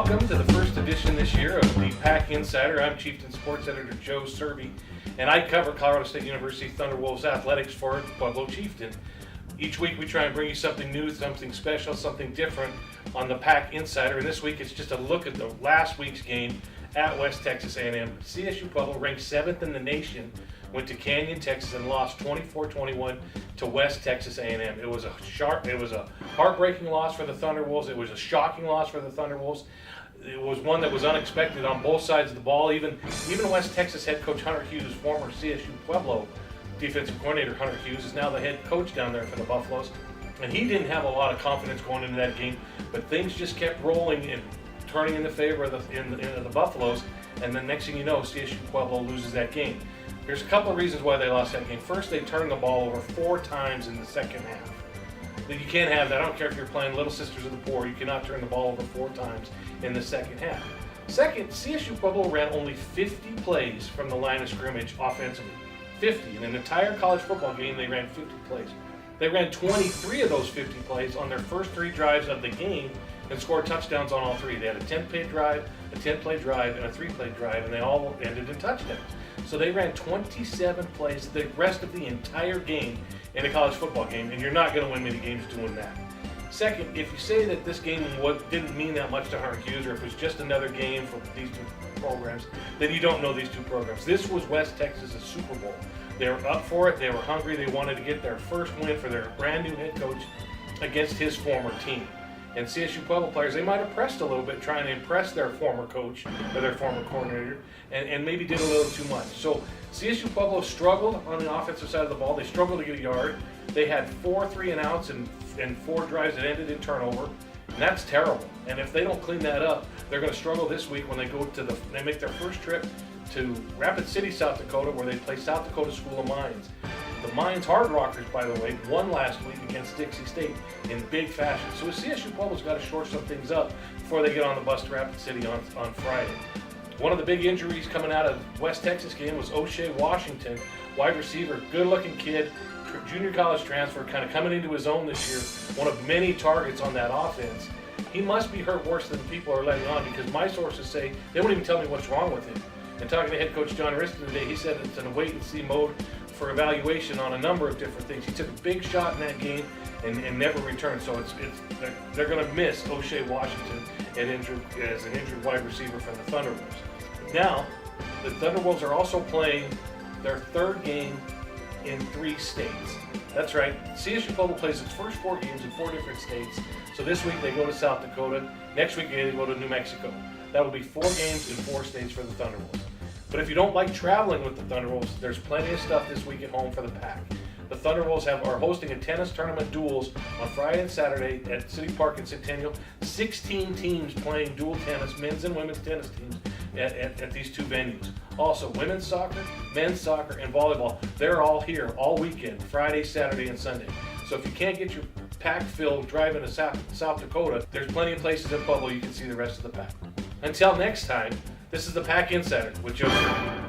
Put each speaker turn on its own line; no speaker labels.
Welcome to the first edition this year of the Pack Insider. I'm Chieftain Sports Editor Joe Cervi, and I cover Colorado State University Thunderwolves athletics for Pueblo Chieftain. Each week we try and bring you something new, something special, something different on the Pack Insider, and this week it's just a look at the last week's game at West Texas A&M. CSU-Pueblo, ranked 7th in the nation, went to Canyon, Texas, and lost 24-21 to West Texas A&M. It was a heartbreaking loss for the Thunderwolves. It was a shocking loss for the Thunderwolves. It was one that was unexpected on both sides of the ball. Even West Texas head coach Hunter Hughes, former CSU-Pueblo defensive coordinator Hunter Hughes, is now the head coach down there for the Buffaloes, and he didn't have a lot of confidence going into that game. But things just kept rolling and turning in the favor of the Buffaloes, and then next thing you know, CSU-Pueblo loses that game. There's a couple of reasons why they lost that game. First, they turned the ball over 4 times in the second half. You can't have that. I don't care if you're playing Little Sisters of the Poor. You cannot turn the ball over 4 times in the second half. Second, CSU-Pueblo ran only 50 plays from the line of scrimmage offensively. 50. In an entire college football game, they ran 50 plays. They ran 23 of those 50 plays on their first 3 drives of the game and scored touchdowns on all 3. They had a 10-play drive, a 10-play drive, and a 3-play drive, and they all ended in touchdowns. So they ran 27 plays the rest of the entire game in a college football game, and you're not going to win many games doing that. Second, if you say that this game didn't mean that much to Hunter Hughes, or if it was just another game for these 2 programs, then you don't know these 2 programs. This was West Texas' Super Bowl. They were up for it. They were hungry. They wanted to get their first win for their brand new head coach against his former team. And CSU Pueblo players, they might have pressed a little bit trying to impress their former coach or their former coordinator, and maybe did a little too much. So CSU Pueblo struggled on the offensive side of the ball. They struggled to get a yard. They had 4 3-and-outs and 4 drives that ended in turnover, and that's terrible. And if they don't clean that up, they're going to struggle this week when they make their first trip to Rapid City, South Dakota, where they play South Dakota School of Mines. The Mines Hard Rockers, by the way, won last week against Dixie State in big fashion. So CSU Pueblo's got to shore some things up before they get on the bus to Rapid City on Friday. One of the big injuries coming out of West Texas game was O'Shea Washington, wide receiver, good-looking kid, junior college transfer, kind of coming into his own this year, one of many targets on that offense. He must be hurt worse than people are letting on, because my sources say they won't even tell me what's wrong with him. And talking to head coach John Riston today, he said it's in a wait-and-see mode for evaluation on a number of different things. He took a big shot in that game and never returned. So they're going to miss O'Shea Washington as an injured wide receiver for the Thunderwolves. Now, the Thunderwolves are also playing their 3rd game in 3 states. That's right. CSU Pueblo plays its first 4 games in 4 different states. So this week they go to South Dakota. Next week they go to New Mexico. That will be 4 games in 4 states for the Thunderwolves. But if you don't like traveling with the Thunderwolves, there's plenty of stuff this week at home for the Pack. The Thunderwolves are hosting a tennis tournament duels on Friday and Saturday at City Park in Centennial. 16 teams playing dual tennis, men's and women's tennis teams at these 2 venues. Also, women's soccer, men's soccer, and volleyball, they're all here all weekend, Friday, Saturday, and Sunday. So if you can't get your pack filled driving to South Dakota, there's plenty of places in Pueblo you can see the rest of the pack. Until next time, this is the Pack Insider with Joe Cervi.